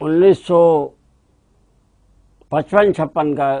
1955-56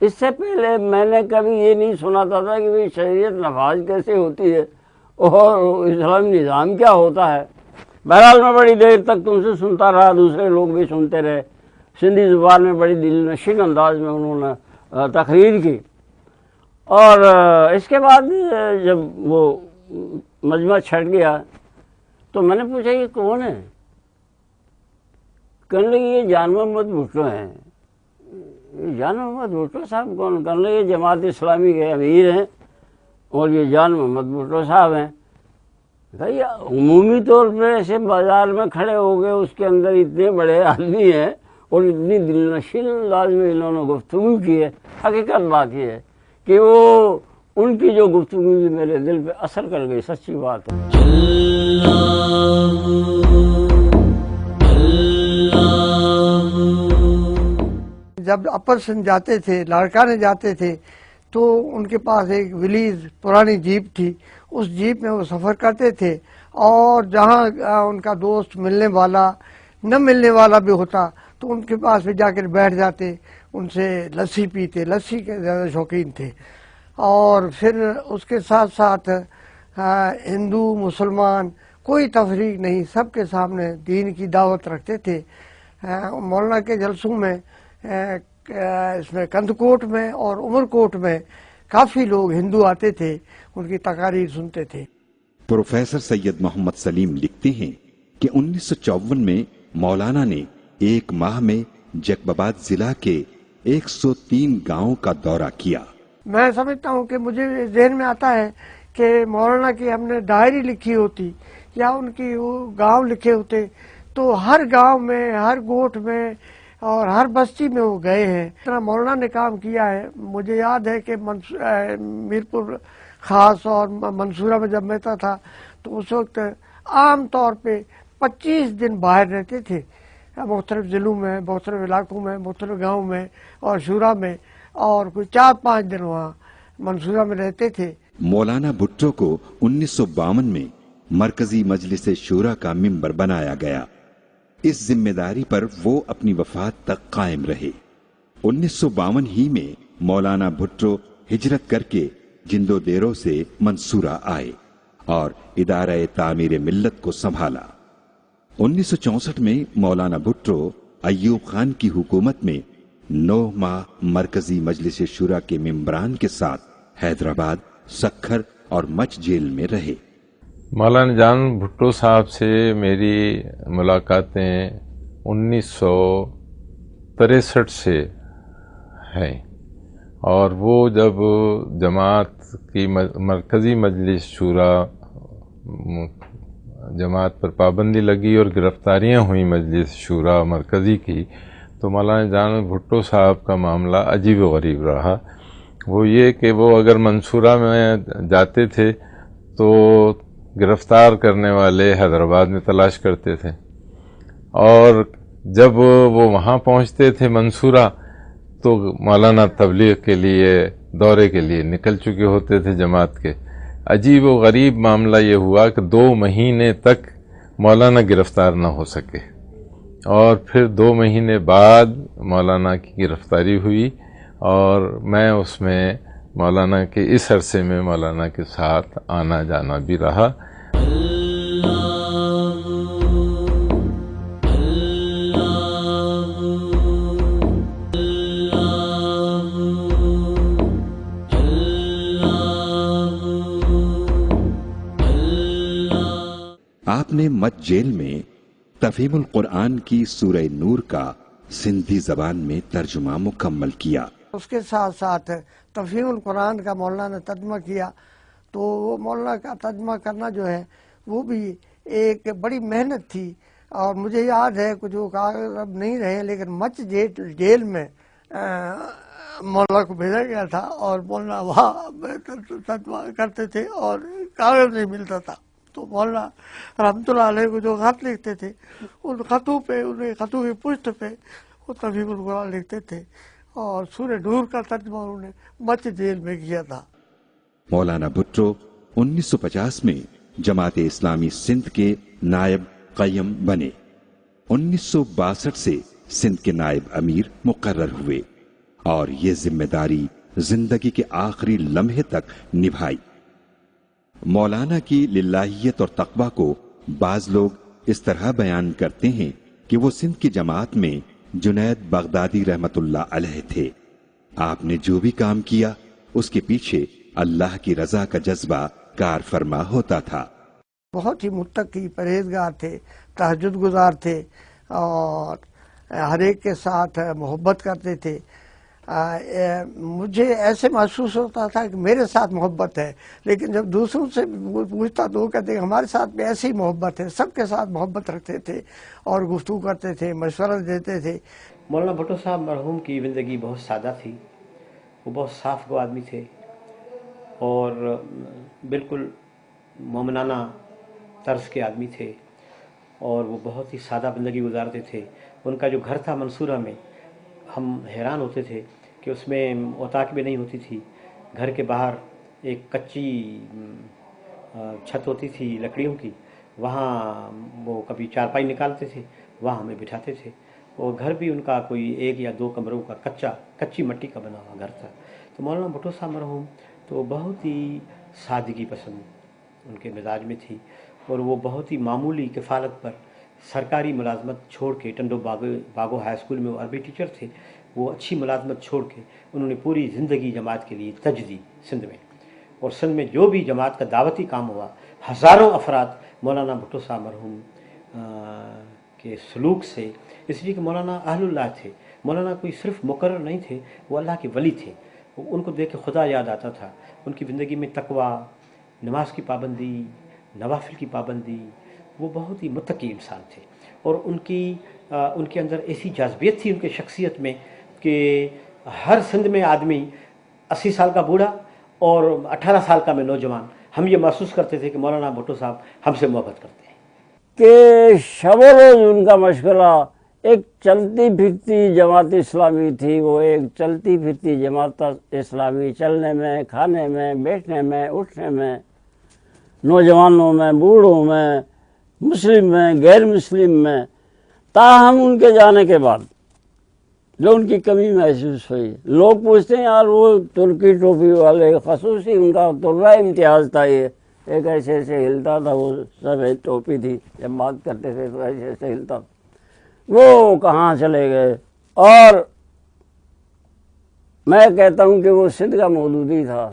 اس سے پہلے میں نے کبھی یہ نہیں سناتا تھا کہ شریعت نفاذ کیسے ہوتی ہے اور اسلامی نظام کیا ہوتا ہے۔ بہرحال میں بڑی دیر تک تم سے سنتا رہا، دوسرے لوگ بھی سنتے رہے۔ سندھی زبان میں بڑی دل نشین انداز میں انہوں نے تقریر کی، اور اس کے بعد جب وہ مجمع چھٹ گیا تو میں نے پوچھا یہ کون ہے؟ کہنے لگے یہ جان محمد بھٹو ہیں۔ جان محمد بھٹو صاحب کون؟ کہنے لگے یہ جماعت اسلامی کے امیر ہیں اور یہ جان محمد بھٹو صاحب ہیں۔ بھائی عمومی طور پہ ایسے بازار میں کھڑے ہو گئے، اس کے اندر اتنے بڑے آدمی ہیں اور اتنی دل نشین انداز میں انہوں نے گفتگو کی ہے۔ حقیقت بات یہ ہے کہ وہ ان کی جو گفتگو بھی میرے دل پہ اثر کر گئی، سچی بات ہے۔ جب اپر سندھ جاتے تھے، لاڑکانے جاتے تھے، تو ان کے پاس ایک ولیز پرانی جیپ تھی، اس جیپ میں وہ سفر کرتے تھے، اور جہاں ان کا دوست ملنے والا نہ ملنے والا بھی ہوتا تو ان کے پاس بھی جا کر بیٹھ جاتے، ان سے لسی پیتے، لسی کے زیادہ شوقین تھے۔ اور پھر اس کے ساتھ ساتھ ہندو مسلمان کوئی تفریق نہیں، سب کے سامنے دین کی دعوت رکھتے تھے۔ مولانا کے جلسوں میں اس میں کند کوٹ میں اور عمر کوٹ میں کافی لوگ ہندو آتے تھے، ان کی تقاریر سنتے تھے۔ پروفیسر سید محمد سلیم لکھتے ہیں کہ 1954 میں مولانا نے ایک ماہ میں جیکباباد ضلع کے 103 گاؤں کا دورہ کیا۔ میں سمجھتا ہوں کہ مجھے ذہن میں آتا ہے کہ مولانا کی ہم نے ڈائری لکھی ہوتی یا ان کی وہ گاؤں لکھے ہوتے تو ہر گاؤں میں، ہر گوٹھ میں اور ہر بستی میں وہ گئے ہیں۔ اتنا مولانا نے کام کیا ہے۔ مجھے یاد ہے کہ میرپور خاص اور منصورہ میں جب میں تھا تو اس وقت عام طور پہ 25 دن باہر رہتے تھے، مختلف ضلعوں میں، مختلف علاقوں میں، مختلف گاؤں میں اور شورا میں، اور کوئی 4-5 دن وہاں منصورہ میں رہتے تھے۔ مولانا بھٹو کو 1952 میں مرکزی مجلس شورا کا ممبر بنایا گیا۔ اس ذمہ داری پر وہ اپنی وفات تک قائم رہے۔ 1952 ہی میں مولانا بھٹو ہجرت کر کے جندو دیرو سے منصورہ آئے اور ادارہ تعمیر ملت کو سنبھالا۔ 1964 میں مولانا بھٹو ایوب خان کی حکومت میں 9 ماہ مرکزی مجلس شورا کے ممبران کے ساتھ حیدرآباد، سکھر اور مچ جیل میں رہے۔ مولانا جان بھٹو صاحب سے میری ملاقاتیں 1963 سے ہیں، اور وہ جب جماعت کی مرکزی مجلس شورا جماعت پر پابندی لگی اور گرفتاریاں ہوئیں مجلس شورا مرکزی کی، تو مولانا جان بھٹو صاحب کا معاملہ عجیب و غریب رہا۔ وہ یہ کہ وہ اگر منصورہ میں جاتے تھے تو گرفتار کرنے والے حیدرآباد میں تلاش کرتے تھے، اور جب وہ وہاں پہنچتے تھے منصورہ تو مولانا تبلیغ کے لیے، دورے کے لیے نکل چکے ہوتے تھے جماعت کے۔ عجیب و غریب معاملہ یہ ہوا کہ 2 مہینے تک مولانا گرفتار نہ ہو سکے، اور پھر 2 مہینے بعد مولانا کی گرفتاری ہوئی، اور میں اس میں مولانا کے اس عرصے میں مولانا کے ساتھ آنا جانا بھی رہا۔ آپ نے مچ جیل میں تفہیم القرآن کی سورہ نور کا سندھی زبان میں ترجمہ مکمل کیا۔ اس کے ساتھ ساتھ تفہیم القرآن کا مولانا نے ترجمہ کیا، تو وہ مولانا کا ترجمہ کرنا جو ہے وہ بھی ایک بڑی محنت تھی، اور مجھے یاد ہے کچھ وہ کاغذ اب نہیں رہے، لیکن مچ جیل میں مولانا کو بھیجا گیا تھا، اور مولانا وہاں ترجمہ کرتے تھے اور کاغذ نہیں ملتا تھا، تو مولانا رحمۃ اللہ علیہ کو جو خط لکھتے تھے ان خطوں پہ، ان خطوں کی پشت پہ وہ تفہیم القرآن لکھتے تھے، اور سورہ نور کا ترجمہ انہوں نے مچ جیل میں کیا تھا۔ مولانا بھٹو 1950 میں جماعت اسلامی سندھ کے نائب قیم بنے۔ 1962 سے سندھ کے نائب امیر مقرر ہوئے اور یہ ذمہ داری زندگی کے آخری لمحے تک نبھائی۔ مولانا کی للہیت اور تقوی کو بعض لوگ اس طرح بیان کرتے ہیں کہ وہ سندھ کی جماعت میں جنید بغدادی رحمت اللہ علیہ تھے۔ آپ نے جو بھی کام کیا اس کے پیچھے اللہ کی رضا کا جذبہ کار فرما ہوتا تھا۔ بہت ہی متقی پرہیزگار تھے، تہجد گزار تھے اور ہر ایک کے ساتھ محبت کرتے تھے۔ مجھے ایسے محسوس ہوتا تھا کہ میرے ساتھ محبت ہے، لیکن جب دوسروں سے پوچھتا تو وہ کہتے ہیں ہمارے ساتھ بھی ایسی محبت ہے۔ سب کے ساتھ محبت رکھتے تھے اور گفتگو کرتے تھے، مشورہ دیتے تھے۔ مولانا بھٹو صاحب مرحوم کی زندگی بہت سادہ تھی، وہ بہت صاف گو آدمی تھے اور بالکل مومنانہ طرز کے آدمی تھے اور وہ بہت ہی سادہ زندگی گزارتے تھے۔ ان کا جو گھر تھا منصورہ میں، ہم حیران ہوتے تھے کہ اس میں اوتاق بھی نہیں ہوتی تھی۔ گھر کے باہر ایک کچی چھت ہوتی تھی لکڑیوں کی، وہاں وہ کبھی چارپائی نکالتے تھے، وہاں ہمیں بٹھاتے تھے۔ اور گھر بھی ان کا کوئی 1 یا 2 کمروں کا کچی مٹی کا بنا ہوا گھر تھا۔ تو مولانا بھٹو صاحب مرحوم تو بہت ہی سادگی پسند ان کے مزاج میں تھی، اور وہ بہت ہی معمولی کفالت پر سرکاری ملازمت چھوڑ کے، ٹنڈو باغو ہائی اسکول میں وہ عربی ٹیچر تھے، وہ اچھی ملازمت چھوڑ کے انہوں نے پوری زندگی جماعت کے لیے تج دی سندھ میں۔ اور سندھ میں جو بھی جماعت کا دعوتی کام ہوا، ہزاروں افراد مولانا بھٹو صاحب مرحوم کے سلوک سے، اس لیے کہ مولانا اہل اللہ تھے، مولانا کوئی صرف مقرر نہیں تھے، وہ اللہ کے ولی تھے۔ ان کو دیکھ کے خدا یاد آتا تھا۔ ان کی زندگی میں تقوی، نماز کی پابندی، نوافل کی پابندی، وہ بہت ہی متقی انسان تھے۔ اور ان کے اندر ایسی جاذبیت تھی ان کی شخصیت میں کہ ہر سندھ میں آدمی 80 سال کا بوڑھا اور 18 سال کا میں نوجوان، ہم یہ محسوس کرتے تھے کہ مولانا بھٹو صاحب ہم سے محبت کرتے ہیں۔ کہ شب و روز ان کا مشغلہ ایک چلتی پھرتی جماعت اسلامی تھی۔ وہ ایک چلتی پھرتی جماعت اسلامی، چلنے میں، کھانے میں، بیٹھنے میں، اٹھنے میں، نوجوانوں میں، بوڑھوں میں، مسلم میں، غیر مسلم میں۔ تاہم ان کے جانے کے بعد جو ان کی کمی محسوس ہوئی، لوگ پوچھتے ہیں یار وہ ترکی ٹوپی والے، خصوصی ان کا ترہ امتیاز تھا، یہ ایک ایسے ایسے ہلتا تھا، وہ سفید ٹوپی تھی، جب بات کرتے تھے تو ایسے ایسے ہلتا تھا، وہ کہاں چلے گئے؟ اور میں کہتا ہوں کہ وہ سندھ کا مودودی تھا۔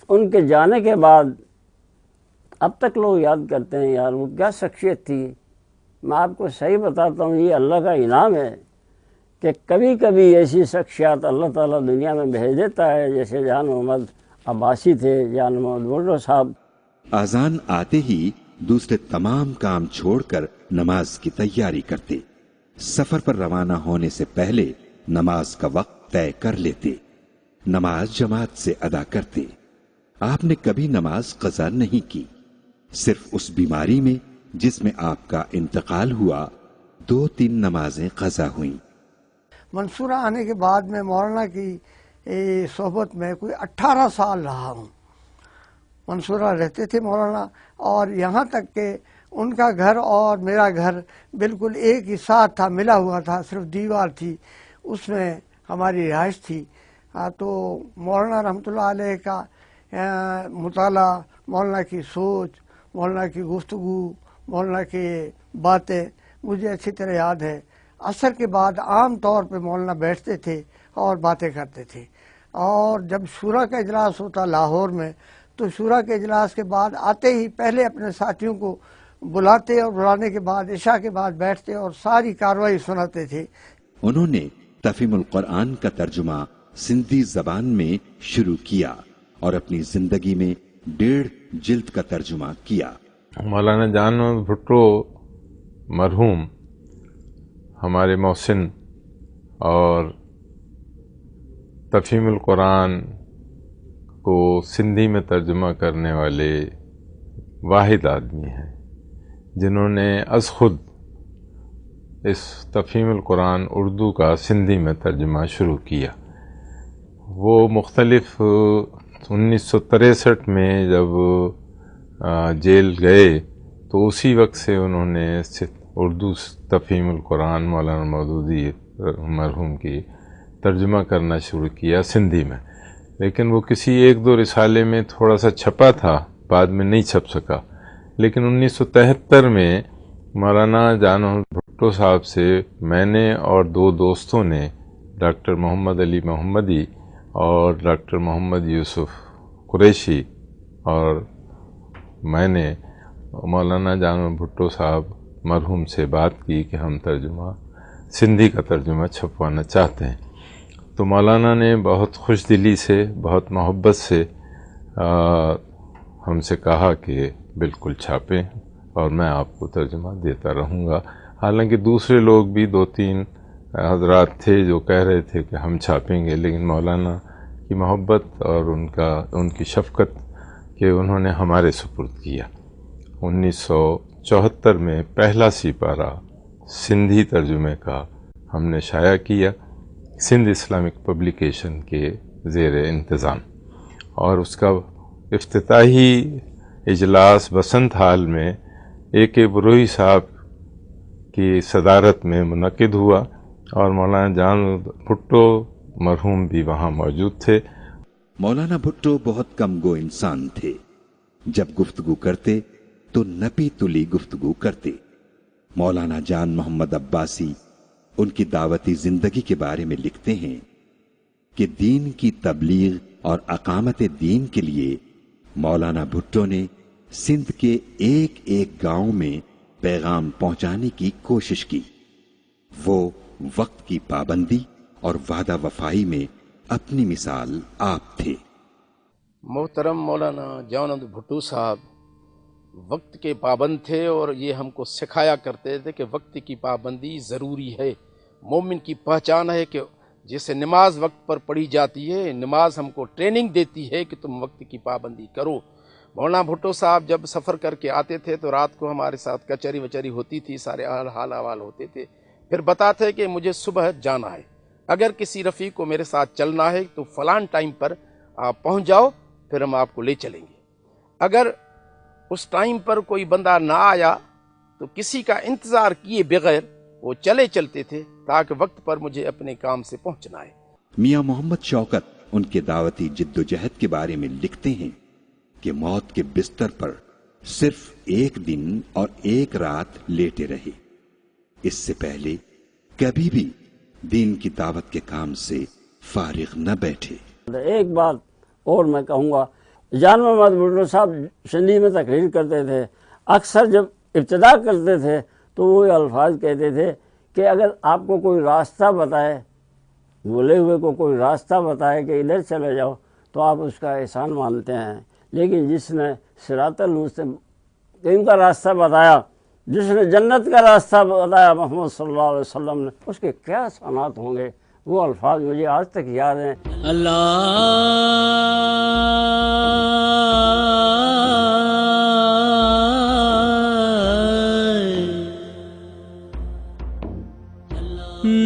ان کے جانے کے بعد اب تک لوگ یاد کرتے ہیں یار وہ کیا شخصیت تھی۔ میں آپ کو صحیح بتاتا ہوں، یہ اللہ کا انعام ہے کہ کبھی کبھی ایسی شخصیات اللہ تعالیٰ دنیا میں بھیج دیتا ہے، جیسے جان محمد عباسی تھے، جان محمد بھٹو صاحب۔ اذان آتے ہی دوسرے تمام کام چھوڑ کر نماز کی تیاری کرتے، سفر پر روانہ ہونے سے پہلے نماز کا وقت طے کر لیتے، نماز جماعت سے ادا کرتے۔ آپ نے کبھی نماز قضا نہیں کی، صرف اس بیماری میں جس میں آپ کا انتقال ہوا 2-3 نمازیں قضا ہوئیں۔ منصورہ آنے کے بعد میں مولانا کی صحبت میں کوئی 18 سال رہا ہوں۔ منصورہ رہتے تھے مولانا، اور یہاں تک کہ ان کا گھر اور میرا گھر بالکل ایک ہی ساتھ تھا، ملا ہوا تھا، صرف دیوار تھی، اس میں ہماری رہائش تھی۔ تو مولانا رحمۃ اللہ علیہ کا مطالعہ، مولانا کی سوچ، مولانا کی گفتگو، مولانا کی باتیں مجھے اچھی طرح یاد ہے۔ عصر کے بعد عام طور پہ مولانا بیٹھتے تھے اور باتیں کرتے تھے، اور جب شورا کا اجلاس ہوتا لاہور میں تو شورا کے اجلاس کے بعد آتے ہی پہلے اپنے ساتھیوں کو بلاتے، اور بلانے کے بعد عشاء کے بعد بیٹھتے اور ساری کارروائی سناتے تھے۔ انہوں نے تفہیم القرآن کا ترجمہ سندھی زبان میں شروع کیا اور اپنی زندگی میں 1.5 جلد کا ترجمہ کیا۔ مولانا جان محمد بھٹو مرحوم ہمارے محسن اور تفہیم القرآن کو سندھی میں ترجمہ کرنے والے واحد آدمی ہیں جنہوں نے از خود اس تفہیم القرآن اردو کا سندھی میں ترجمہ شروع کیا۔ وہ مختلف 1963 میں جب جیل گئے تو اسی وقت سے انہوں نے اردو تفہیم القرآن مولانا مودودی مرحوم کی ترجمہ کرنا شروع کیا سندھی میں، لیکن وہ کسی ایک دو رسالے میں تھوڑا سا چھپا تھا، بعد میں نہیں چھپ سکا۔ لیکن 1973 میں مولانا جان محمد بھٹو صاحب سے میں نے اور دو دوستوں نے، ڈاکٹر محمد علی محمدی اور ڈاکٹر محمد یوسف قریشی، اور میں نے مولانا جان محمد بھٹو صاحب مرحوم سے بات کی کہ ہم ترجمہ سندھی کا ترجمہ چھپوانا چاہتے ہیں۔ تو مولانا نے بہت خوش دلی سے، بہت محبت سے ہم سے کہا کہ بالکل چھاپیں اور میں آپ کو ترجمہ دیتا رہوں گا۔ حالانکہ دوسرے لوگ بھی 2-3 حضرات تھے جو کہہ رہے تھے کہ ہم چھاپیں گے، لیکن مولانا کی محبت اور ان کی شفقت کہ انہوں نے ہمارے سپرد کیا۔ 1974 میں پہلا سپارہ سندھی ترجمے کا ہم نے شائع کیا سندھ اسلامک پبلیکیشن کے زیر انتظام، اور اس کا افتتاحی اجلاس بسنت ہال میں A.K. بروہی صاحب کی صدارت میں منعقد ہوا، اور مولانا جان بھٹو مرحوم بھی وہاں موجود تھے۔ مولانا بھٹو بہت کم گو انسان تھے، جب گفتگو کرتے تو نپی تلی گفتگو کرتے۔ مولانا جان محمد عباسی ان کی دعوتی زندگی کے بارے میں لکھتے ہیں کہ دین کی تبلیغ اور اقامت دین کے لیے مولانا بھٹو نے سندھ کے ایک ایک گاؤں میں پیغام پہنچانے کی کوشش کی۔ وہ وقت کی پابندی اور وعدہ وفائی میں اپنی مثال آپ تھے۔ محترم مولانا جان محمد بھٹو صاحب وقت کے پابند تھے، اور یہ ہم کو سکھایا کرتے تھے کہ وقت کی پابندی ضروری ہے۔ مومن کی پہچان ہے کہ جیسے نماز وقت پر پڑھی جاتی ہے، نماز ہم کو ٹریننگ دیتی ہے کہ تم وقت کی پابندی کرو۔ مولانا بھٹو صاحب جب سفر کر کے آتے تھے تو رات کو ہمارے ساتھ کچہری وچری ہوتی تھی، سارے حال احوال ہوتے تھے، پھر بتاتے کہ مجھے صبح جانا ہے، اگر کسی رفیق کو میرے ساتھ چلنا ہے تو فلان ٹائم پر آپ پہنچ جاؤ، پھر ہم آپ کو لے چلیں گے۔ اگر اس ٹائم پر کوئی بندہ نہ آیا تو کسی کا انتظار کیے بغیر وہ چلے چلتے تھے تاکہ وقت پر مجھے اپنے کام سے پہنچنا ہے۔ میاں محمد شوکت ان کے دعوتی جد و جہد کے بارے میں لکھتے ہیں کہ موت کے بستر پر صرف ایک دن اور ایک رات لیٹے رہے، اس سے پہلے کبھی بھی دین کی دعوت کے کام سے فارغ نہ بیٹھے۔ ایک بات اور میں کہوں گا، جان محمد بھٹو صاحب سندھی میں تقریر کرتے تھے، اکثر جب ابتدا کرتے تھے تو وہ الفاظ کہتے تھے کہ اگر آپ کو کوئی راستہ بتائے، بولے ہوئے کو کوئی راستہ بتائے کہ ادھر چلے جاؤ تو آپ اس کا احسان مانتے ہیں، لیکن جس نے صراط المستقیم کا راستہ بتایا، جس نے جنت کا راستہ بتایا محمد صلی اللہ علیہ وسلم نے، اس کے کیا احسانات ہوں گے۔ وہ الفاظ مجھے آج تک یاد ہیں۔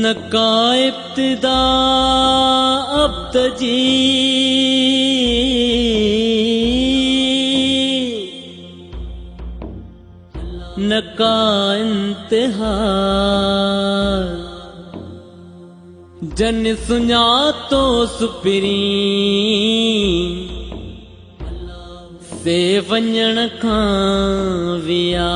نہ کا ابتدا اب تجی، نہ کا انتہا، جن سنجاتو سپری سے ونجن کھان ویا۔